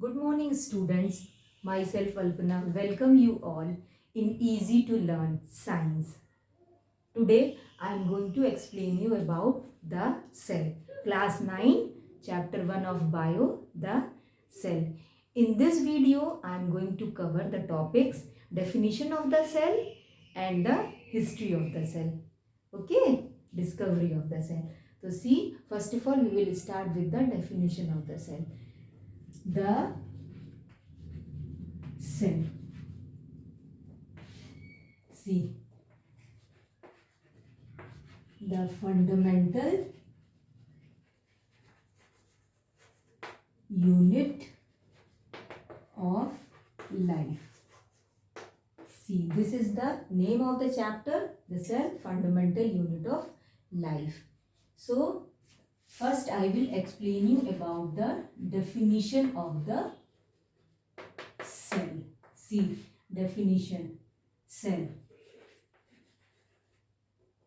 Good morning, students. Myself Alpana welcome you all in Easy to Learn Science. Today I am going to explain you about the cell. Class 9, Chapter 1 of Bio, the cell. In this video, I am going to cover the topics definition of the cell and the history of the cell. Okay, discovery of the cell. So see, first of all, we will start with the definition of the cell. The cell. See, the fundamental unit of life. See, this is the name of the chapter, the cell, fundamental unit of life. So, first I will explain you about the definition of the cell. See, definition, cell.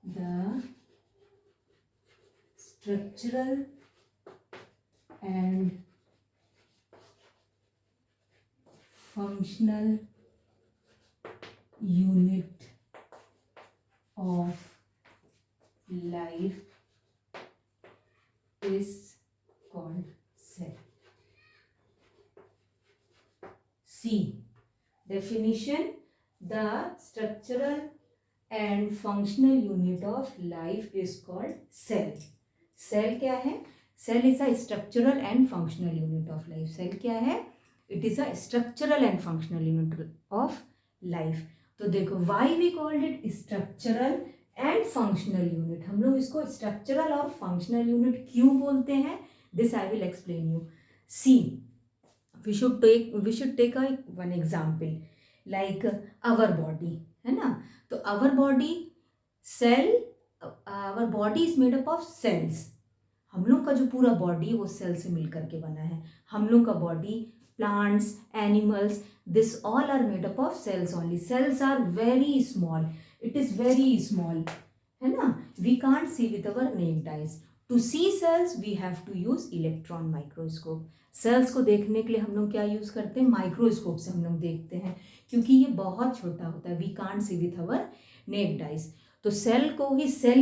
The structural and functional unit of life is called cell. See, definition, the structural and functional unit of life is called cell. Cell क्या है? Cell is a structural and functional unit of life. Cell क्या है? It is a structural and functional unit of life. तो देखो, why we called it structural and functional unit. हम लोग इसको structural और functional unit क्यों बोलते हैं? This I will explain you. See, we should take one example like our body, है ना? तो our body is made up of cells. हम लोग का जो पूरा बॉडी है वो सेल से मिलकर के बना है. हम लोग का body, plants, animals, this all are made up of cells only. Cells are very small. It is very small, है ना? We can't see with our naked eyes. To see cells we have to use electron microscope. Cells को देखने के लिए हम लोग क्या use करते हैं? माइक्रोस्कोप से हम लोग देखते हैं, क्योंकि ये बहुत छोटा होता है. We can't see with our naked eyes. तो सेल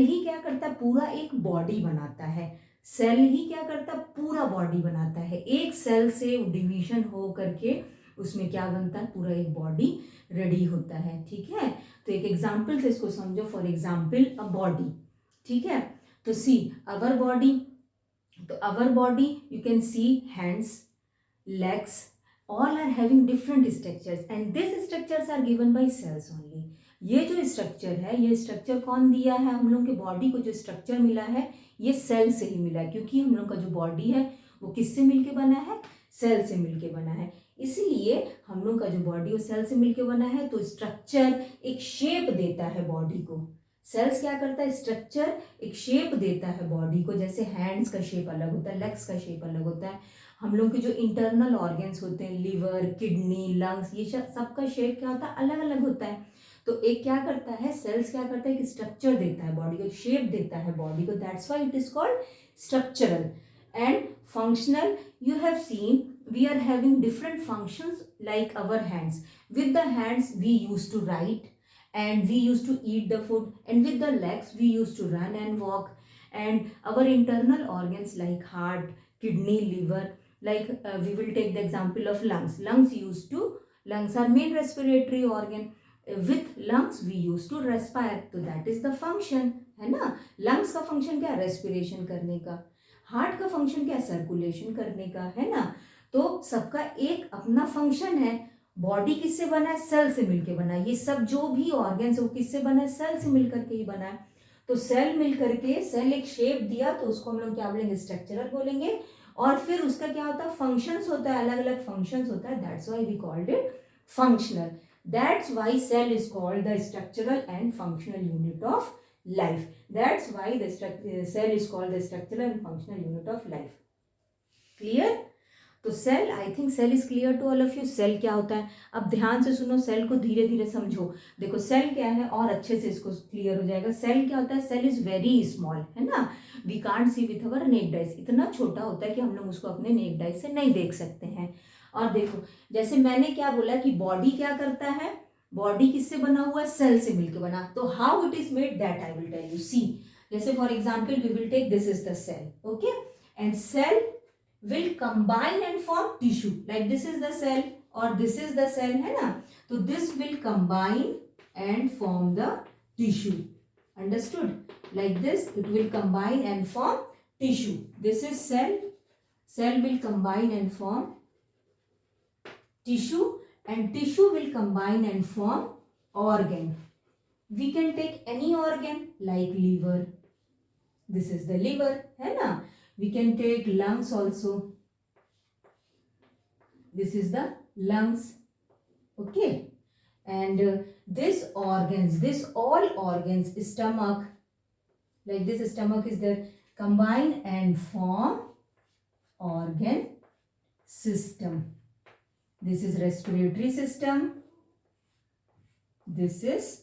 ही क्या करता है? पूरा एक बॉडी बनाता है. सेल ही क्या करता है? पूरा बॉडी बनाता है. एक सेल से डिवीजन हो करके उसमें क्या बनता है? पूरा एक बॉडी रेडी होता है. ठीक है, तो एक एग्जाम्पल से इसको समझो. For example a body. ठीक है, तो सी अवर बॉडी. तो our body you can see hands, legs, all are having different structures and these structures are given by cells only. ये जो स्ट्रक्चर है, ये स्ट्रक्चर कौन दिया है? हम लोग के बॉडी को जो स्ट्रक्चर मिला है ये सेल से ही मिला है, क्योंकि हम लोग का जो बॉडी है वो किससे मिलके बना है? सेल से मिलके बना है. इसीलिए हम लोग का जो बॉडी वो सेल से मिलके बना है. तो स्ट्रक्चर एक शेप देता है बॉडी को. सेल्स क्या करता है? स्ट्रक्चर एक शेप देता है बॉडी को. जैसे हैंड्स का शेप अलग होता है, लेग्स का शेप अलग होता है. हम लोग के जो इंटरनल ऑर्गन्स होते हैं, लिवर, किडनी, लंग्स, ये सबका शेप क्या होता है? अलग अलग होता है. तो एक क्या करता है? सेल्स क्या करता है? एक स्ट्रक्चर देता है बॉडी को, एक शेप देता है बॉडी को. That's why it is called structural. And functional, you have seen we are having different functions like our hands. With the hands we use to write and we used to eat the food, and with the legs we used to run and walk. And our internal organs like heart, kidney, liver, like we will take the example of lungs. Lungs are main respiratory organ. With lungs we used to respire, so that is the function, है ना? lungs का function क्या? respiration करने का. heart का function क्या? circulation करने का, है ना? तो सबका एक अपना function है. बॉडी किससे बना है? सेल से मिलके बना है. ये सब जो भी ऑर्गन्स है वो किससे बना है? सेल से मिलकर के ही बना है. तो सेल मिलकर के, सेल एक शेप दिया तो उसको हम लोग क्या बोलेंगे? स्ट्रक्चरल बोलेंगे. और फिर उसका क्या होता है? फंक्शंस होता है, अलग अलग फंक्शंस होता है. That's why we called it functional. That's why cell is called the structural and functional unit of life. That's why the cell is called the structural and functional unit of life. Clear? तो cell, I think cell is clear to all of you. Cell क्या होता है? अब ध्यान से सुनो, cell को धीरे धीरे समझो. देखो सेल क्या है, और अच्छे से इसको क्लियर हो जाएगा. सेल क्या होता है? सेल इज वेरी स्मॉल, है ना? We can't see with our naked eyes. इतना छोटा होता है कि हम लोग उसको अपने नेक्ड आइज से नहीं देख सकते हैं. और देखो जैसे मैंने क्या बोला कि बॉडी क्या करता है, बॉडी किससे बना हुआ है, सेल से मिलकर बना, तो how it is made that I will tell you. See जैसे for example we will take this is the cell, okay, and cell will combine and form tissue, like this is the cell or this is the cell, है ना, तो this will combine and form the tissue, understood, like this it will combine and form tissue. This is cell, cell will combine and form tissue and tissue will combine and form organ. We can take any organ like liver, this is the liver, है ना, we can take lungs also, this is the lungs, okay, and this organs, this all organs, stomach, like this stomach is there, combine and form organ system. This is respiratory system, this is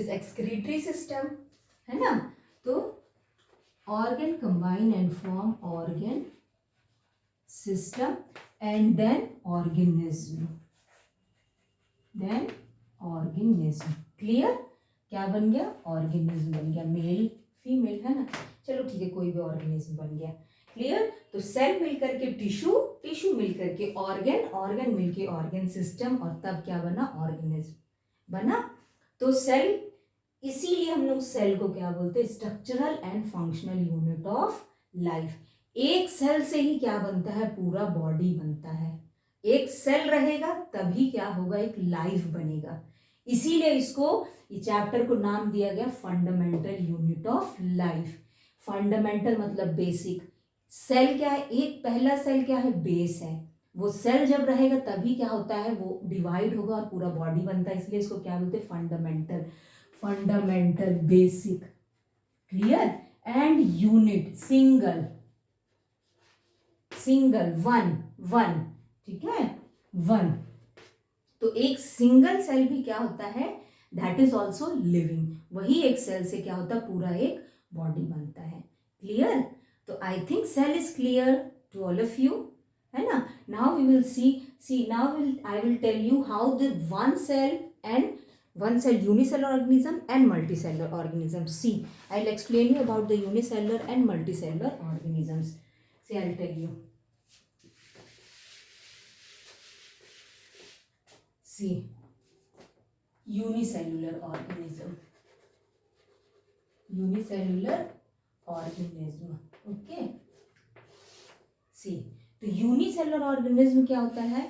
excretory system, है ना, तो organ combine and form organ system and then organism, clear, क्या बन गया, organism बन गया, male female, है ना, चलो ठीक है, कोई भी organism बन गया, क्लियर। तो सेल मिलकर के टिश्यू, टिश्यू मिलकर के ऑर्गन, ऑर्गन मिलके ऑर्गन सिस्टम, और तब क्या बना, ऑर्गेनिज्म बना। तो सेल, इसीलिए हम लोग सेल को क्या बोलते हैं, structural and functional unit of life. एक सेल से ही क्या बनता है, पूरा बॉडी बनता है, एक सेल रहेगा तभी क्या होगा, एक लाइफ बनेगा, इसीलिए इसको, ये चैप्टर को नाम दिया गया fundamental unit of life. Fundamental मतलब बेसिक, सेल क्या है, एक पहला सेल क्या है, बेस है, वो सेल जब रहेगा तभी क्या होता है, वो डिवाइड होगा और पूरा बॉडी बनता है, इसलिए इसको क्या बोलते हैं, fundamental, fundamental basic, clear, and unit, single, single, one, ठीक है, वन, तो एक सिंगल सेल भी क्या होता है, दैट इज ऑल्सो लिविंग, वही एक सेल से क्या होता है, पूरा एक बॉडी बनता है, क्लियर। तो I think cell is clear to all of you, है ना। Now we will see now I will tell you how the one cell unicellular organism and multicellular organisms. See, I'll explain you about the unicellular and multicellular organisms. See, I'll tell you. See, unicellular organism, okay. See, तो unicellular organism क्या होता है,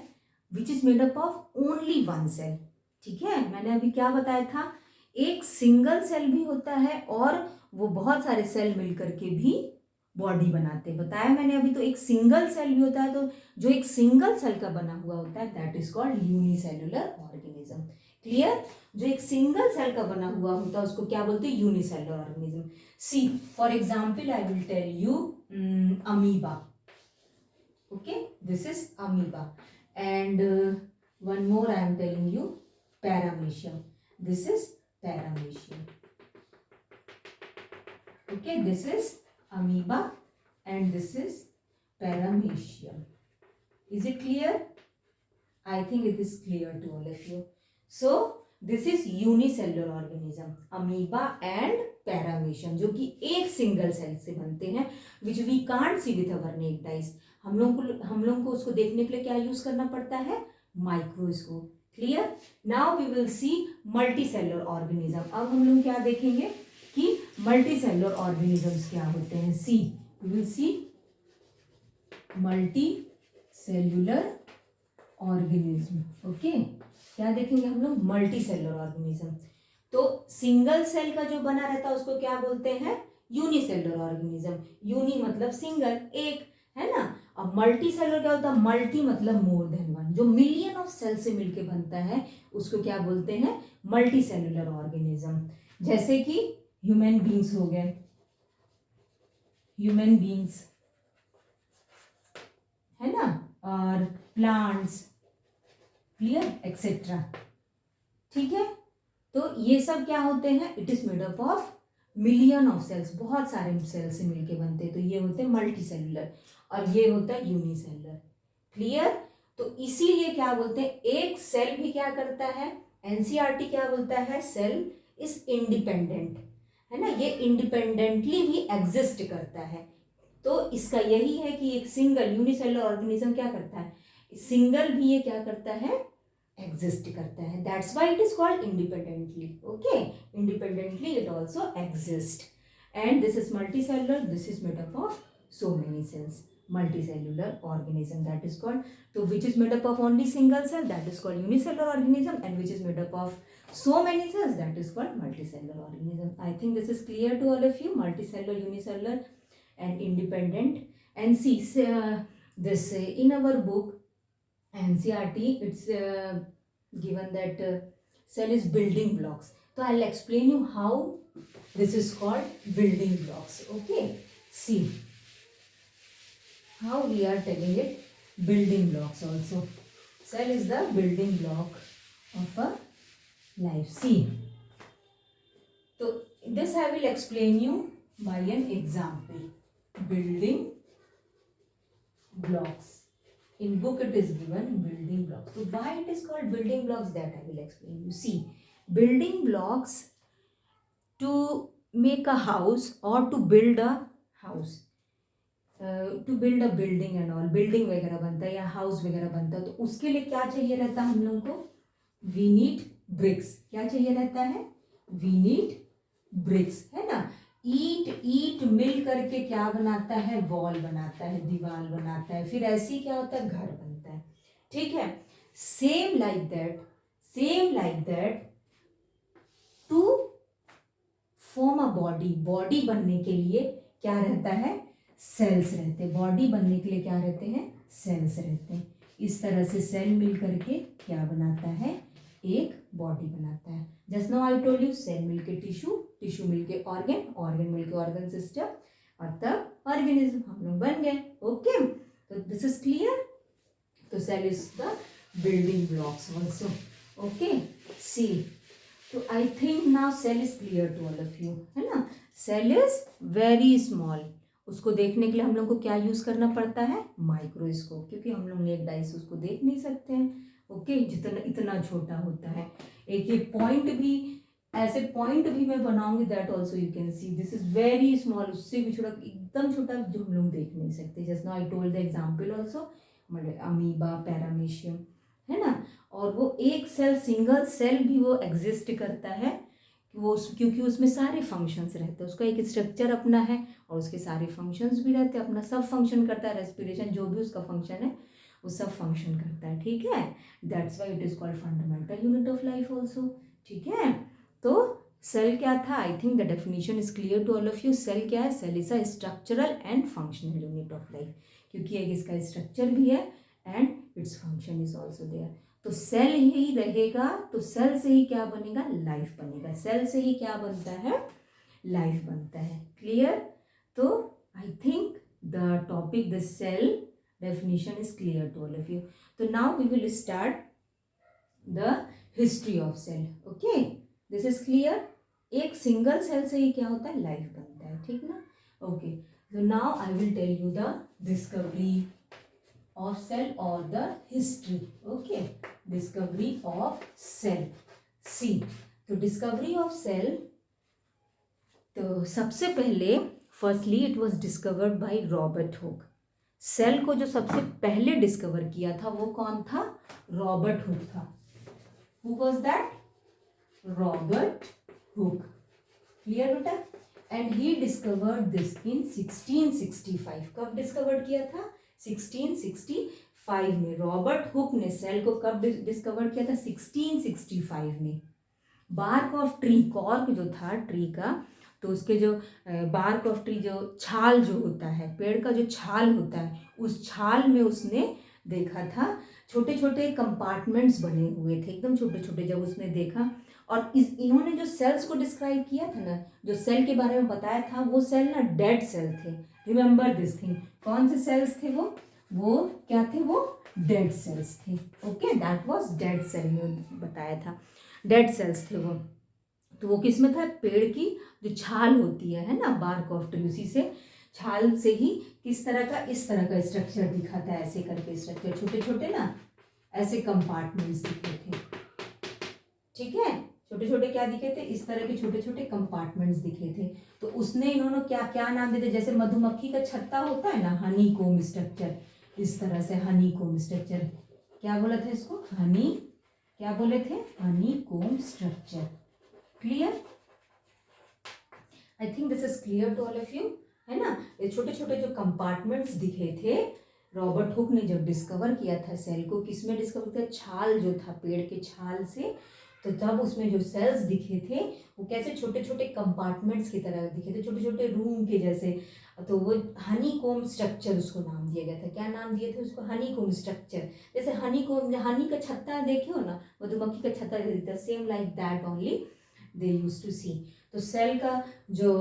which is made up of only one cell, ठीक है। मैंने अभी क्या बताया था, एक सिंगल सेल भी होता है और वो बहुत सारे सेल मिलकर के भी बॉडी बनाते हैं, बताया मैंने अभी। तो एक सिंगल सेल भी होता है, तो जो एक सिंगल सेल का बना हुआ होता है that is called unicellular organism, clear. जो एक सिंगल सेल का बना हुआ होता है उसको क्या बोलते हैं, unicellular organism. See for example I will tell you amoeba, okay, this is amoeba, and one more I am telling you, paramecium, this is paramecium, okay, this is amoeba and this is paramecium. Is it clear? I think it is clear to all of you. So this is unicellular organism, amoeba and paramecium, जो कि एक single cell से बनते हैं, which we can't see with our naked eyes. हम लोग को उसको देखने के लिए क्या यूज करना पड़ता है, microscope, clear. Now we will see multicellular organism. अब हम लोग क्या देखेंगे कि मल्टीसेलुलर ऑर्गेनिजम्स क्या होते हैं। See we will see multicellular organism, okay. क्या देखेंगे हम लोग, मल्टी सेल्यूलर ऑर्गेनिज्म। तो सिंगल सेल का जो बना रहता है उसको क्या बोलते हैं, यूनिसेल्युलर ऑर्गेनिज्म। यूनि मतलब सिंगल, एक, है ना। अब मल्टी सेल्युलर क्या होता है, मल्टी मतलब मोर देन वन, जो मिलियन ऑफ सेल से मिलके बनता है उसको क्या बोलते हैं, मल्टी सेल्युलर ऑर्गेनिज्म। जैसे कि ह्यूमन बींग्स हो गए, ह्यूमन बींग्स, है ना, और प्लांट्स, क्लियर, एक्सेट्रा, ठीक है। तो ये सब क्या होते हैं, it is made up of million of cells, बहुत सारे सेल से मिलके बनते हैं, तो ये होते हैं मल्टी सेलुलर, और ये होता है यूनिसेलुलर। क्लियर? तो इसीलिए क्या बोलते हैं, एक सेल भी क्या करता है, एनसीईआरटी क्या बोलता है, सेल इज इंडिपेंडेंट, है ना, ये इंडिपेंडेंटली भी एग्जिस्ट करता है। तो इसका यही है कि एक सिंगल यूनिसेलुलर ऑर्गेनिज्म क्या करता है, सिंगल भी ये क्या करता है, एग्जिस्ट करता है, that's why it is called independently. Okay, independently it also exist, and this is multicellular, this is made up of so many cells, multicellular organism that is called, so which is made up of only single cell, that is called unicellular organism, and which is made up of so many cells, that is called multicellular organism. I think this is clear to all of you, multicellular, unicellular and independent. And see, this in our book NCERT, it's given that cell is building blocks, so I'll explain you how this is called building blocks. Okay, see how we are telling it, building blocks also. Cell is the building block of a life. See, so this I will explain you by an example. Building blocks. In book it is given building blocks. So why it is called building blocks, that I will explain you. See, building blocks to make a house or to build a house, to build a building and all, building वगैरह बनता है या house वगैरह बनता है, तो उसके लिए क्या चाहिए रहता है हम लोग को, वी नीड ब्रिक्स। क्या चाहिए रहता है, वी नीड ब्रिक्स, है ना। ईट मिल करके क्या बनाता है, वॉल बनाता है, दीवार बनाता है, फिर ऐसे ही क्या होता है, घर बनता है। ठीक है, same like that to form a body बनने के लिए क्या रहता है, सेल्स रहते हैं। बॉडी बनने के लिए क्या रहते हैं, सेल्स रहते हैं। इस तरह से सेल मिल करके क्या बनाता है, एक बॉडी बनाता है। Just now I told you, cell मिलके टिश्यू मिलके ऑर्गन मिलके ऑर्गन सिस्टम, और तब ऑर्गेनिज्म हम लोग बन गए। ओके, तो दिस इज क्लियर। तो cell is the building blocks also. Okay, see, तो I think now cell is clear to all of you, है ना। सेल इज वेरी स्मॉल, उसको देखने के लिए हम लोग को क्या यूज़ करना पड़ता है, माइक्रोस्कोप, क्योंकि हम लोग नेक डाई से उसको देख नहीं सकते हैं। ओके, जितना इतना छोटा होता है, एक पॉइंट भी, ऐसे पॉइंट भी मैं बनाऊंगी, that also you can see this is very small, उससे भी छोटा, एकदम छोटा, जो हम लोग देख नहीं सकते। Just now I told the example also, amoeba, paramecium, है ना। और वो एक सेल, सिंगल सेल भी वो एग्जिस्ट करता है, वो क्योंकि उसमें सारे फंक्शंस रहते हैं, उसका एक स्ट्रक्चर अपना है और उसके सारे फंक्शंस भी रहते हैं, अपना सब फंक्शन करता है, रेस्पिरेशन जो भी उसका फंक्शन है वो सब फंक्शन करता है। ठीक है, that's why it is called fundamental unit of life also. ठीक है, तो सेल क्या था, I think the definition is clear to all of you. Cell क्या है, cell is a structural and functional unit of life, क्योंकि एक इसका स्ट्रक्चर भी है and its function is also there. तो सेल ही रहेगा, तो सेल से ही क्या बनेगा, लाइफ बनेगा। सेल से ही क्या बनता है, लाइफ बनता है। क्लियर? तो I think the topic, the cell definition is clear to all of you. So now we will start the history of cell. Okay, this is clear. एक सिंगल सेल से ही क्या होता है, लाइफ बनता है। ठीक ना? Okay, so now I will tell you the discovery of cell or the history. Okay, discovery of cell. See, तो discovery of cell, तो सबसे पहले firstly it was discovered by Robert Hooke. Cell को जो सबसे पहले डिस्कवर किया था वो कौन था, रॉबर्ट हुक था। Who was that, Robert Hooke. Clear बेटा? And he discovered this in 1665। कब डिस्कवर्ड किया था, 1665 में। रॉबर्ट हुक ने सेल को कब डिस्कवर किया था, 1665 में। बार्क ऑफ ट्री, कॉर्क जो था ट्री का, तो उसके जो बार्क ऑफ ट्री, जो छाल जो होता है, पेड़ का जो छाल होता है, उस छाल में उसने देखा था छोटे छोटे कंपार्टमेंट्स बने हुए थे, एकदम छोटे छोटे। जब उसने देखा, और इन्होंने जो सेल्स को डिस्क्राइब किया था ना, जो सेल के बारे में बताया था, वो सेल ना डेड सेल थे। Remember this thing. कौन से सेल्स थे वो क्या थे, वो डेड सेल्स थे। Okay, that was dead cell में बताया था, डेड सेल्स थे वो। तो वो किस में था, पेड़ की जो छाल होती है ना, बार्क ऑफ ट्री, उसी से छाल से ही किस तरह का, इस तरह का स्ट्रक्चर दिखा था, ऐसे करके स्ट्रक्चर, छोटे छोटे ना ऐसे कंपार्टमेंट्स दिखे थे, ठीक है, छोटे छोटे क्या दिखे थे, इस तरह के छोटे छोटे कंपार्टमेंट्स दिखे थे। तो उसने इन्होंने क्या क्या नाम दिए थे, जैसे मधुमक्खी का छत्ता होता है ना, हनी कोम स्ट्रक्चर, इस तरह से हनी कोम स्ट्रक्चर, क्या बोला था इसको, हनी, क्या बोले थे, honeycomb structure. Clear, I think this is clear to all of you, है ना। ये छोटे छोटे जो कंपार्टमेंट्स दिखे थे, रॉबर्ट हुक ने जब डिस्कवर किया था सेल को, किसमें डिस्कवर किया, छाल जो था, पेड़ के छाल से, तो तब उसमें जो सेल्स दिखे थे वो कैसे छोटे छोटे कंपार्टमेंट्स की तरह दिखे थे, छोटे छोटे रूम के जैसे। तो वो हनी कोम स्ट्रक्चर उसको नाम दिया गया था। क्या नाम दिए थे उसको, हनी कोम स्ट्रक्चर। जैसे हनी कोम, हनी का छत्ता देखे हो ना, मधुमक्खी का छत्ता दिखता है, same like that only they use to see. तो सेल का जो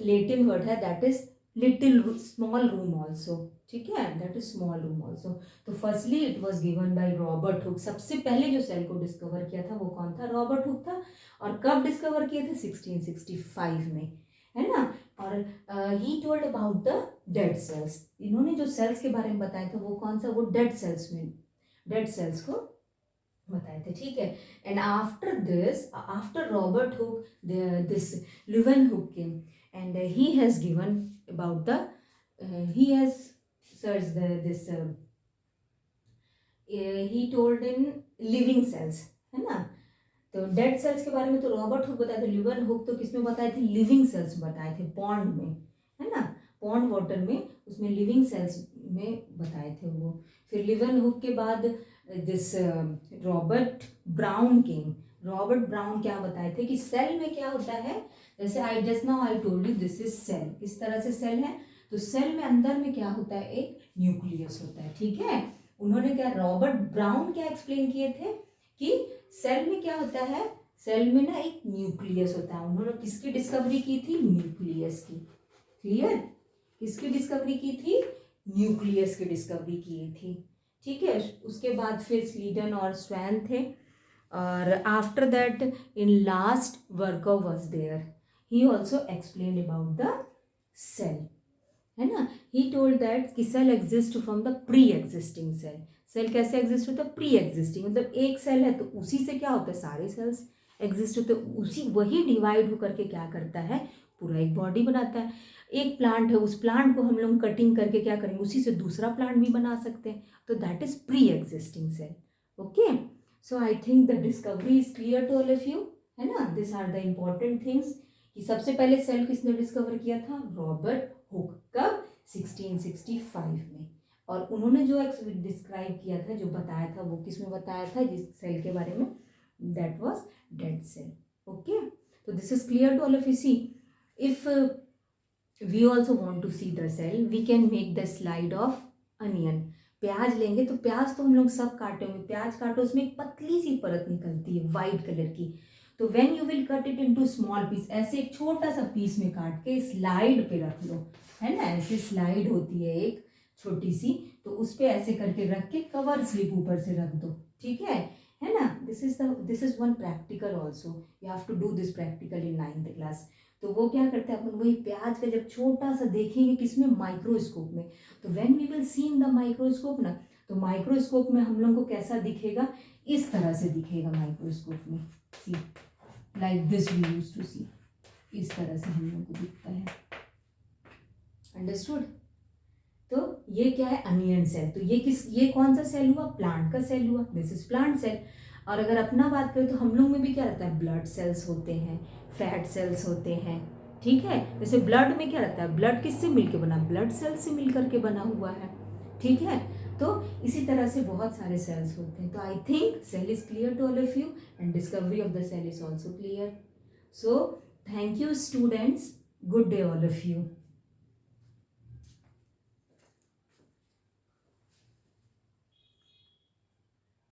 लेटिन वर्ड है that is little, small room also, ठीक है, that is small room also. तो firstly it was given by Robert Hooke. सबसे पहले जो सेल को डिस्कवर किया था वो कौन था, रॉबर्ट हुक था। और कब डिस्कवर किए थे, 1665 में, है ना। और he told about the dead cells. इन्होंने जो सेल्स के बारे में बताया था वो कौन सा, वो डेड सेल्स में, डेड सेल्स को बताए थे, ठीक है। And after this, after Robert Hooke, this Leeuwenhoek came and he has given about the, he has searched this he told in living cells, है ना। तो डेड सेल्स के बारे में तो रॉबर्ट हुक बताए थे, लेeuwenhoek तो किसमें बताए थे, लिविंग सेल्स बताए थे, पॉन्ड में, है ना, पॉन्ड वाटर में, उसमें लिविंग सेल्स में बताए थे वो। फिर लेeuwenhoek के बाद this Robert brown came. Robert brown क्या बताए थे कि सेल में क्या होता है, जैसे I just now I told you this is cell, किस तरह से सेल है, तो सेल में अंदर में क्या होता है, एक न्यूक्लियस होता है, ठीक है। उन्होंने क्या, रॉबर्ट ब्राउन क्या एक्सप्लेन किए थे कि सेल में क्या होता है, सेल में ना एक न्यूक्लियस होता है। उन्होंने किसकी डिस्कवरी की थी, न्यूक्लियस की। क्लियर, किसकी डिस्कवरी की थी, न्यूक्लियस की डिस्कवरी की थी, ठीक है। उसके बाद फिर स्लीडन और स्वैन थे। और after that in last worker was there, he also explain about the cell, है ना। ही टोल्ड दैट कि cell exist from the pre existing cell. Cell कैसे एग्जिस्ट होता है, प्री एग्जिस्टिंग, मतलब एक सेल है तो उसी से क्या होता है, सारे सेल्स एग्जिस्ट होते हैं, उसी वही डिवाइड होकर के क्या करता है, पूरा एक बॉडी बनाता है। एक प्लांट है, उस प्लांट को हम लोग कटिंग करके क्या करेंगे, उसी से दूसरा प्लांट भी बना सकते हैं, तो that is pre existing cell. Okay, so I think the discovery is clear to all of you, है ना। This are the important things कि सबसे पहले सेल किसने डिस्कवर किया था, रॉबर्ट हुक। कब, 1665 में। और उन्होंने जो डिस्क्राइब किया था, जो बताया था, वो किसमें बताया था, जिस सेल के बारे में, that was dead cell. Okay, तो this is clear to all of you. See, if we also want to see the cell, we can make the slide of onion. प्याज लेंगे तो प्याज तो हम लोग सब काटे होंगे, प्याज काटो, उसमें एक पतली सी परत निकलती है वाइट कलर की। तो when you will cut it into small piece, ऐसे एक छोटा सा पीस में काट के स्लाइड पे रख लो, है ना, ऐसे स्लाइड होती है एक छोटी सी, तो उस पे ऐसे करके रख के कवर स्लिप ऊपर से रख दो, ठीक है ना। This is one practical also, you have to do this practical in 9th class. तो वो क्या करते हैं, अपन वही प्याज का जब छोटा सा देखेंगे किसमें, माइक्रोस्कोप में, तो when we will see in the microscope ना, तो माइक्रोस्कोप में हम लोग को कैसा दिखेगा, इस तरह से दिखेगा माइक्रोस्कोप में, see like this we use to see, इस तरह से हम लोग को दिखता है। अंडरस्टूड। तो ये क्या है, अनियन सेल। तो ये कौन सा सेल हुआ, प्लांट का सेल हुआ, दिस इज प्लांट सेल। और अगर अपना बात करें तो हम लोग में भी क्या रहता है, ब्लड सेल्स होते हैं, फैट सेल्स होते हैं, ठीक है। जैसे ब्लड में क्या रहता है, ब्लड किससे मिलके बना, ब्लड सेल से मिलकर के बना हुआ है, ठीक है। तो इसी तरह से बहुत सारे सेल्स होते हैं। तो I think cell is clear to all of you and discovery of the cell is also clear. So thank you students, good day all of you.